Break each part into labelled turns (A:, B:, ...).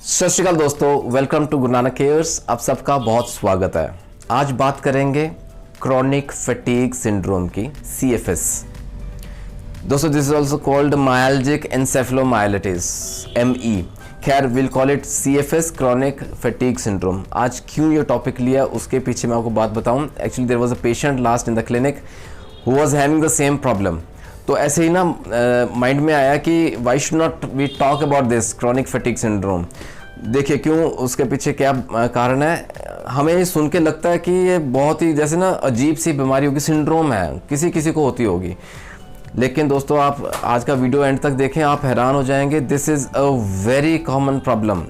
A: सत श्री अकाल दोस्तों, welcome to Guru Nanak cares. आप सबका बहुत स्वागत है। आज बात करेंगे क्रॉनिक फैटीग सिंड्रोम की, CFS। दोस्तों this is also called myalgic encephalomyelitis, ME। खैर will call it CFS, chronic fatigue syndrome. आज क्यों ये टॉपिक लिया उसके पीछे मैं आपको बात बताऊं। Actually there was a patient last in the clinic who was having the same problem. तो ऐसे ही ना माइंड में आया कि why should not we talk about this chronic fatigue syndrome. देखिए क्यों, उसके पीछे क्या कारण है। हमें सुन के लगता है कि ये बहुत ही जैसे ना अजीब सी बीमारी होगी, सिंड्रोम है, किसी किसी को होती होगी। लेकिन दोस्तों आप आज का वीडियो एंड तक देखें, आप हैरान हो जाएंगे। This is a very common problem.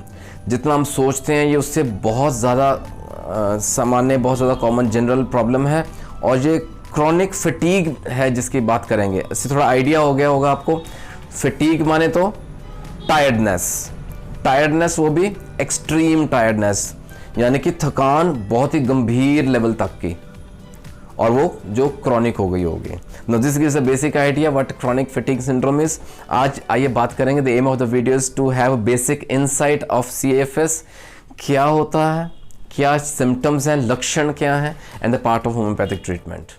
A: जितना हम सोचते हैं ये उससे बहुत ज़्यादा सामान्य, बहुत ज़्यादा कॉमन जनरल प्रॉब्लम है। और ये क्रॉनिक फैटीग है जिसकी बात करेंगे। इससे थोड़ा आइडिया हो गया होगा आपको। फैटीग माने तो टायर्डनेस, वो भी एक्सट्रीम टायर्डनेस, यानी कि थकान बहुत ही गंभीर लेवल तक की, और वो जो क्रॉनिक हो गई होगी। Now this gives a basic idea what chronic fatigue syndrome is. आज आइए बात करेंगे। The aim of the video is to have a basic insight of CFS। क्या होता है, क्या सिम्टम्स हैं, लक्षण क्या हैं, and the part of homeopathic treatment.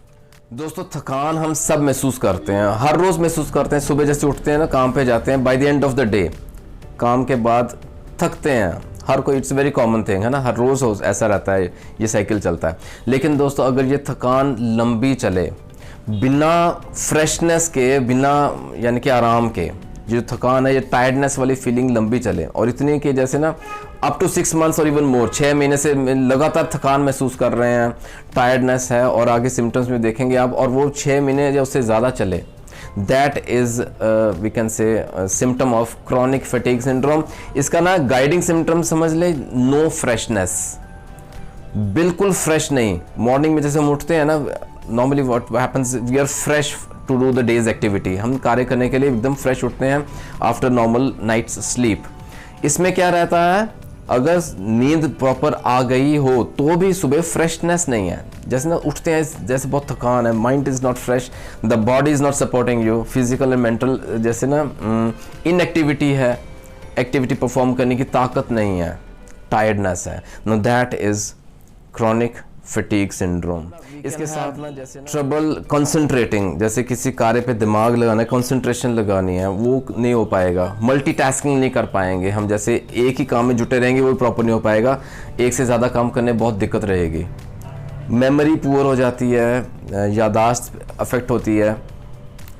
A: दोस्तों थकान हम सब महसूस करते हैं, हर रोज़ महसूस करते हैं। सुबह जैसे उठते हैं ना, काम पे जाते हैं, by the end of the day काम के बाद थकते हैं हर कोई। इट्स वेरी कॉमन थिंग है ना, हर रोज़ ऐसा रहता है, ये साइकिल चलता है। लेकिन दोस्तों अगर ये थकान लंबी चले, बिना फ्रेशनेस के, बिना यानी कि आराम के, जो थकान है, ये टायर्डनेस वाली फीलिंग लंबी चले, और इतनी कि जैसे ना अप टू 6 मंथ्स और इवन मोर, 6 महीने से लगातार थकान महसूस कर रहे हैं, टायर्डनेस है, और आगे सिम्टम्स में देखेंगे आप, और वो 6 महीने या उससे ज़्यादा चले, that is we can say symptom of chronic fatigue syndrome. इसका ना गाइडिंग सिम्टम समझ ले, नो फ्रेशनेस, बिल्कुल फ्रेश नहीं। मॉर्निंग में जैसे हम उठते हैं ना, normally what happens, we are fresh to do the day's activity. हम कार्य करने के लिए एकदम फ्रेश उठते हैं आफ्टर नॉर्मल नाइट्स स्लीप। इसमें क्या रहता है, अगर नींद प्रॉपर आ गई हो तो भी सुबह फ्रेशनेस नहीं है। जैसे ना उठते हैं, जैसे बहुत थकान है, mind is not fresh, the body is not supporting you, physical and mental जैसे ना इनएक्टिविटी है, एक्टिविटी परफॉर्म करने की ताकत नहीं है, टायर्डनेस है। Know that is chronic fatigue syndrome. इसके साथ ना जैसे ट्रबल कंसंट्रेटिंग, जैसे किसी कार्य पे दिमाग लगाना है, कंसंट्रेशन लगानी है, वो नहीं हो पाएगा। मल्टीटास्किंग नहीं कर पाएंगे हम, जैसे एक ही काम में जुटे रहेंगे वो प्रॉपर नहीं हो पाएगा। एक से ज़्यादा काम करने बहुत दिक्कत रहेगी। मेमोरी पुअर हो जाती है, यादाश्त अफेक्ट होती है,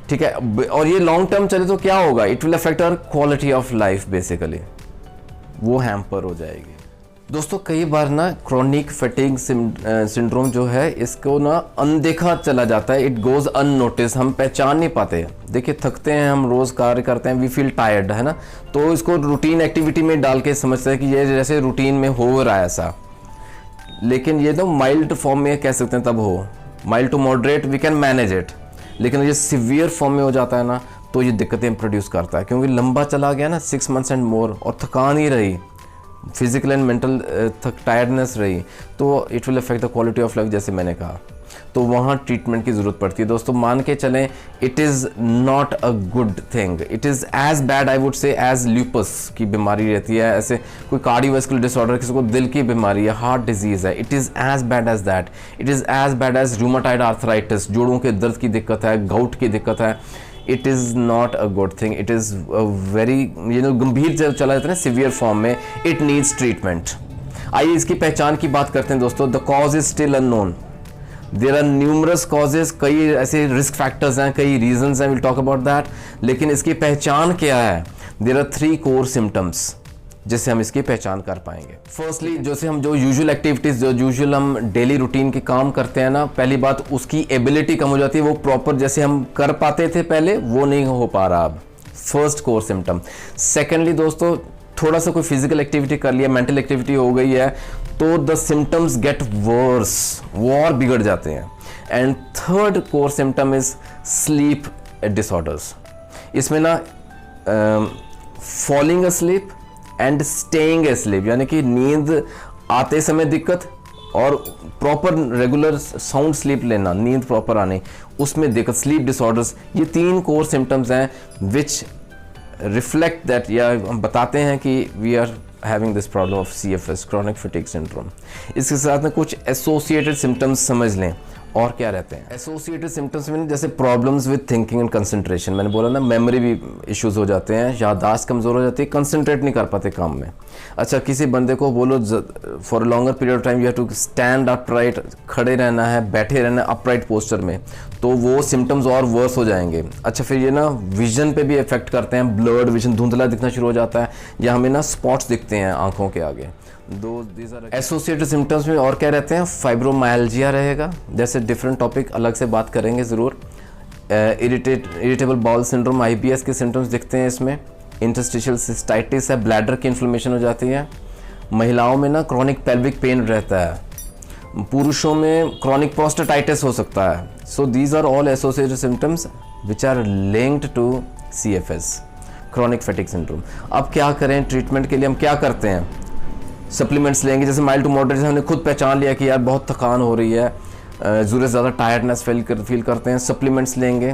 A: ठीक है। और ये लॉन्ग टर्म चले तो क्या होगा, it will affect our quality of life, basically वो हैम्पर हो जाएगी। दोस्तों कई बार ना क्रॉनिक फैटीग सिंड्रोम जो है, इसको ना अनदेखा चला जाता है, इट गोज़ अननोटिस, हम पहचान नहीं पाते। देखिए थकते हैं हम, रोज़ कार्य करते हैं, वी फील टायर्ड, है ना, तो इसको रूटीन एक्टिविटी में डाल के समझते हैं कि ये जैसे रूटीन में हो रहा है ऐसा। लेकिन ये तो माइल्ड फॉर्म में कह सकते हैं तब हो, mild to moderate we can manage it. लेकिन ये सिवियर फॉर्म में हो जाता है ना, तो ये दिक्कतें प्रोड्यूस करता है, क्योंकि लंबा चला गया ना, 6 मंथ्स एंड मोर, और थकान ही रही, फिजिकल एंड मेंटल टायर्डनेस रही, तो it will affect the quality of life, जैसे मैंने कहा। तो वहाँ ट्रीटमेंट की ज़रूरत पड़ती है। दोस्तों मान के चलें, it is not a good thing, it is as bad I would say as lupus की बीमारी रहती है, ऐसे कोई कार्डियोवैस्कुलर डिसऑर्डर, किसी को दिल की बीमारी है, हार्ट डिजीज़ है, it is as bad as that. It is as bad as rheumatoid arthritis, जोड़ों के दर्द की दिक्कत है, गाउट की दिक्कत है। It is not a good thing, it is very गंभीर जब चला जाता है ना, सिवियर फॉर्म में, इट नीड्स ट्रीटमेंट। आइए इसकी पहचान की बात करते हैं दोस्तों। The cause is still unknown, there are numerous causes, कई ऐसे रिस्क फैक्टर्स हैं, कई रीजंस हैं, विल टॉक अबाउट दैट। लेकिन इसकी पहचान क्या है, देयर आर 3 कोर सिम्टम्स जिससे हम इसकी पहचान कर पाएंगे। फर्स्टली जैसे हम जो यूजुअल एक्टिविटीज़, जो यूजुअल हम डेली रूटीन के काम करते हैं ना, पहली बात उसकी एबिलिटी कम हो जाती है, वो प्रॉपर जैसे हम कर पाते थे पहले वो नहीं हो पा रहा अब, फर्स्ट कोर सिम्टम। सेकेंडली दोस्तों थोड़ा सा कोई फिजिकल एक्टिविटी कर लिया, मेंटल एक्टिविटी हो गई है, तो द सिम्टम्स गेट वर्स, वो और बिगड़ जाते हैं। And third core symptom is sleep disorders. इसमें ना falling asleep and staying asleep, यानी कि नींद आते समय दिक्कत, और प्रॉपर रेगुलर साउंड स्लीप लेना, नींद प्रॉपर आने, उसमें दिक्कत, स्लीप डिसऑर्डर्स। ये 3 कोर सिम्टम्स हैं विच रिफ्लेक्ट दैट, या हम बताते हैं कि we are having this problem of CFS, chronic fatigue syndrome. इसके साथ में कुछ एसोसिएटेड सिम्टम्स समझ लें और क्या रहते हैं। एसोसिएटेड सिम्टम्स में जैसे problems with thinking and concentration, मैंने बोला ना मेमोरी भी इश्यूज हो जाते हैं, याददाश्त कमज़ोर हो जाती है, कंसंट्रेट नहीं कर पाते काम में। अच्छा, किसी बंदे को बोलो for longer period of time you have to stand upright, खड़े रहना है, बैठे रहना है अपराइट पोस्चर में, तो वो सिम्टम्स और वर्स हो जाएंगे। अच्छा, फिर ये ना विजन पे भी इफेक्ट करते हैं, ब्लर्ड विजन, धुंधला दिखना शुरू हो जाता है, या हमें ना स्पॉट्स दिखते हैं आंखों के आगे। एसोसिएटेड सिम्टम्स में और क्या रहते हैं, फाइब्रोमाइल्जिया रहेगा, जैसे डिफरेंट टॉपिक अलग से बात करेंगे ज़रूर। इरिटेबल बाउल सिंड्रोम, IBS के सिम्टम्स दिखते हैं इसमें। इंटरस्टिशियल सिस्टाइटिस है, ब्लैडर की इन्फ्लेमेशन हो जाती है। महिलाओं में ना क्रॉनिक पेल्विक पेन रहता है, पुरुषों में क्रॉनिक प्रोस्टेटाइटिस हो सकता है। So these are all associated symptoms which are linked to CFS, chronic fatigue syndrome. अब क्या करें ट्रीटमेंट के लिए, हम क्या करते हैं, सप्लीमेंट्स लेंगे। जैसे माइल्ड टू मॉडरेट, हमने खुद पहचान लिया कि यार बहुत थकान हो रही है, ज़रूरत से ज़्यादा टायर्डनेस फील करते हैं, सप्लीमेंट्स लेंगे,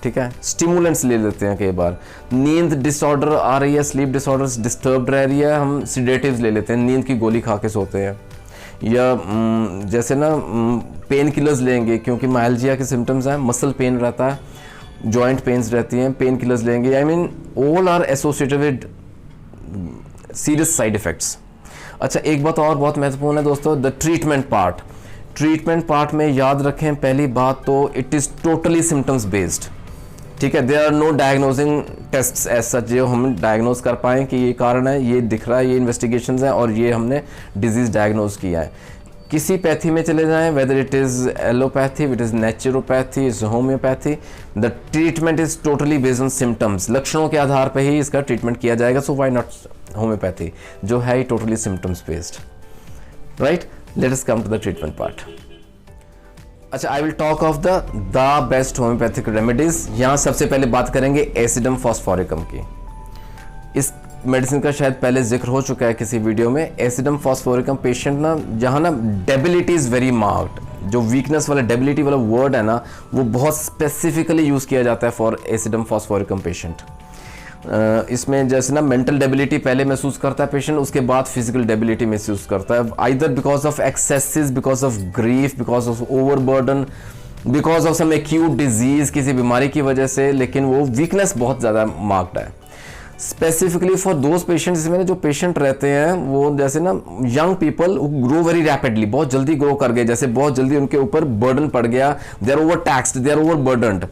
A: ठीक है। स्टिमुलेंट्स ले लेते हैं कई बार। नींद डिसऑर्डर आ रही है, स्लीप डिसऑर्डर्स डिस्टर्ब्ड रह रही है, हम सिडेटिव्स ले लेते हैं, नींद की गोली खा के सोते हैं। या जैसे ना पेन किलर्स लेंगे, क्योंकि माइल्जिया के सिम्टम्स हैं, मसल पेन रहता है, जॉइंट पेन्स रहती हैं, पेन किलर्स लेंगे। I mean all are associated with serious side effects. अच्छा, एक बात और बहुत महत्वपूर्ण है दोस्तों, the treatment part. Treatment part में याद रखें पहली बात तो it is totally symptoms based, ठीक है। There are no diagnosing tests as such जो हम डायग्नोज कर पाएँ कि ये कारण है, ये दिख रहा है, ये इन्वेस्टिगेशंस हैं और ये हमने डिजीज़ डायग्नोज किया है। किसी पैथी में चले जाएं, whether it is allopathy, it is naturopathy, is homeopathy, the treatment is totally based on symptoms. लक्षणों के आधार पर ही इसका ट्रीटमेंट किया जाएगा। सो वाई नॉट होम्योपैथी जो है totally symptoms based, right. Let us come to the treatment part. अच्छा, I will talk of the best homeopathic remedies. यहाँ सबसे पहले बात करेंगे एसिडम फॉस्फोरिकम की। इस मेडिसिन का शायद पहले जिक्र हो चुका है किसी वीडियो में। एसिडम फॉस्फोरिकम पेशेंट ना, जहाँ ना डेबिलिटी इज़ वेरी मार्क्ड, जो वीकनेस वाला डेबिलिटी वाला वर्ड है ना, वो बहुत स्पेसिफिकली यूज़ किया जाता है फॉर एसिडम फॉस्फोरिकम पेशेंट। इसमें जैसे ना मेंटल डेबिलिटी पहले महसूस करता है पेशेंट, उसके बाद फिजिकल डेबिलिटी महसूस करता है, either because of excesses, because of grief, because of overburden, because of some acute disease, किसी बीमारी की वजह से, लेकिन वो वीकनेस बहुत ज़्यादा मार्क्ड है। स्पेसिफिकली फॉर दोज पेशेंट्स, इसमें जो पेशेंट रहते हैं वो जैसे ना young people grow very rapidly, बहुत जल्दी ग्रो कर गए, जैसे बहुत जल्दी उनके ऊपर बर्डन पड़ गया, they are overtaxed, they are overburdened,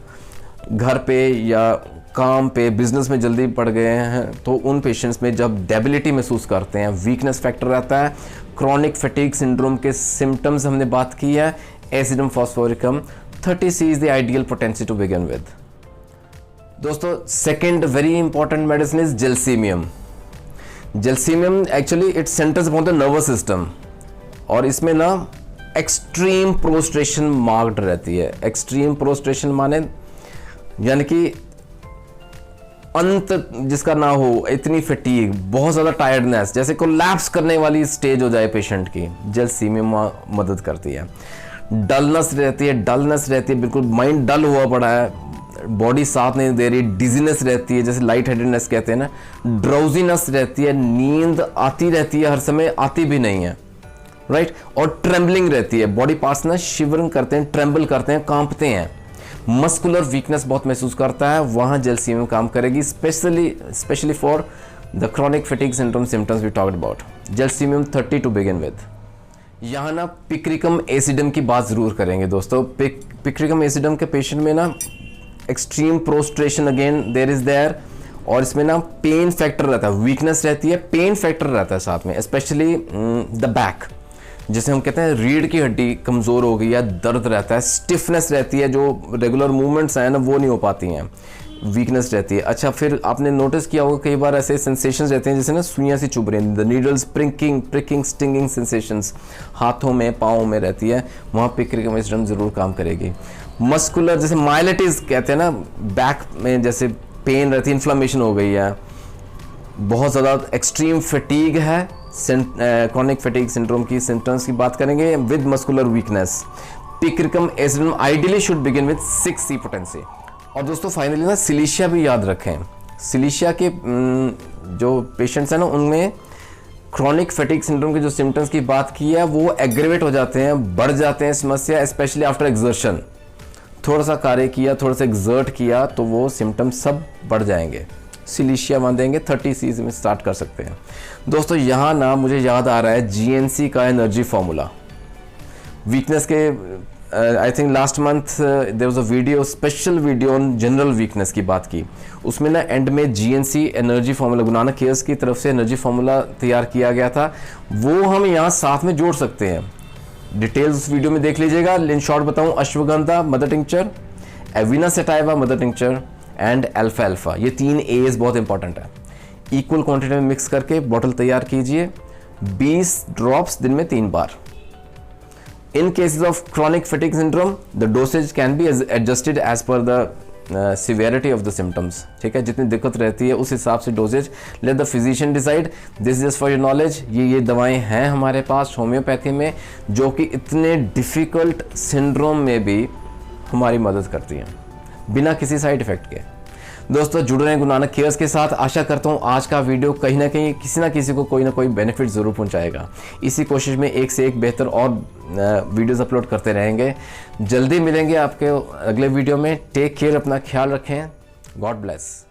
A: घर पे या काम पे, बिजनेस में जल्दी पड़ गए हैं। तो उन पेशेंट्स में जब डेबिलिटी महसूस करते हैं, वीकनेस फैक्टर रहता है, क्रॉनिक फटीग सिंड्रोम के सिम्टम्स हमने बात की है, acidum phosphoricum 30C is the ideal potency to begin with. दोस्तों, second very important medicine is gelsemium. Gelsemium actually it centres upon the nervous system, और इसमें ना एक्सट्रीम प्रोस्ट्रेशन मार्क्ड रहती है। एक्सट्रीम प्रोस्ट्रेशन माने यानी कि अंत जिसका ना हो, इतनी फटीग, बहुत ज़्यादा टायर्डनेस, जैसे कोलैप्स करने वाली स्टेज हो जाए पेशेंट की, जेलसीमियम मदद करती है। डलनेस रहती है, बिल्कुल माइंड डल हुआ पड़ा है, बॉडी साथ नहीं दे रही, डिजीनेस रहती है, जैसे लाइट हेडेडनेस कहते हैं ना, ड्राउजीनेस रहती है, नींद आती रहती है, हर समय आती भी नहीं है, राइट। और ट्रेम्बलिंग रहती है, बॉडी पार्ट्स ना शिवरिंग करते हैं, ट्रेम्बल करते हैं, कांपते हैं। मस्कुलर वीकनेस बहुत महसूस करता है, वहाँ जेलसीमियम काम करेगी, specially for the chronic fatigue syndrome symptoms we talked about. Gelsemium 30 to begin with. यहाँ ना पिक्रिकम एसिडम की बात ज़रूर करेंगे दोस्तों। पिक्रिकम एसिडम के पेशेंट में ना extreme prostration again there is there, और इसमें ना पेन फैक्टर रहता है, वीकनेस रहती है, पेन फैक्टर रहता है साथ में, स्पेशली द बैक, जिसे हम कहते हैं रीढ़ की हड्डी कमज़ोर हो गई या दर्द रहता है, स्टिफनेस रहती है, जो रेगुलर मूवमेंट्स हैं ना वो नहीं हो पाती हैं, वीकनेस रहती है। अच्छा, फिर आपने नोटिस किया होगा कई बार ऐसे सेंसेशंस रहते हैं जैसे ना सुइयां सी चुभ रही हैं, the needles pricking stinging sensations हाथों में, पाँव में रहती है, वहाँ पिक्रिकम एसिडम ज़रूर काम करेगी। मस्कुलर जैसे माइलेटिस कहते हैं ना, बैक में जैसे पेन रहती है, इन्फ्लामेशन हो गई है, बहुत ज़्यादा एक्सट्रीम फटीग है, क्रॉनिक फटीग सिंड्रोम की सिम्टम्स की बात करेंगे with muscular weakness. Picricum acidum ideally should begin with 6C potency. और दोस्तों फाइनली ना सिलीशिया भी याद रखें। सिलीशिया के जो पेशेंट्स हैं ना, उनमें क्रॉनिक फैटिग सिंड्रोम के जो सिम्टम्स की बात की है वो एग्रेवेट हो जाते हैं, बढ़ जाते हैं समस्या, स्पेशली आफ्टर एक्सर्शन। थोड़ा सा कार्य किया, थोड़ा सा एक्सर्ट किया तो वो सिम्टम्स सब बढ़ जाएंगे। सिलीशिया बांधेंगे, 30 में स्टार्ट कर सकते हैं। दोस्तों यहाँ ना मुझे याद आ रहा है GNC का एनर्जी फार्मूला। वीकनेस के I think last month there was a video, special video on general weakness की बात की। उसमें ना एंड में GNC energy formula, Guru Nanak cares की तरफ से एनर्जी फार्मूला तैयार किया गया था, वो हम यहाँ साथ में जोड़ सकते हैं। डिटेल्स उस वीडियो में देख लीजिएगा। इन शॉर्ट बताऊं, ashwagandha mother tincture, एविना sativa mother tincture and alpha alpha, ये 3 A's बहुत इंपॉर्टेंट है। इक्वल क्वांटिटी में मिक्स करके बॉटल तैयार कीजिए, 20 ड्रॉप्स दिन में 3 बार। In cases of chronic fatigue syndrome, the dosage can be adjusted as per the severity of the symptoms। ठीक है, जितनी दिक्कत रहती है उस हिसाब से doses let the physician decide। This is just for your knowledge। ये दवाएं हैं हमारे पास होम्योपैथी में, जो कि इतने डिफ़िकल्ट सिंड्रोम में भी हमारी मदद करती हैं बिना किसी साइड इफ़ेक्ट के। दोस्तों जुड़ रहे हैं गुरु नानक केयर्स के साथ। आशा करता हूँ आज का वीडियो कहीं ना कहीं किसी ना किसी को कोई ना कोई बेनिफिट ज़रूर पहुँचाएगा। इसी कोशिश में एक से एक बेहतर और वीडियोस अपलोड करते रहेंगे। जल्दी मिलेंगे आपके अगले वीडियो में। टेक केयर, अपना ख्याल रखें। God bless.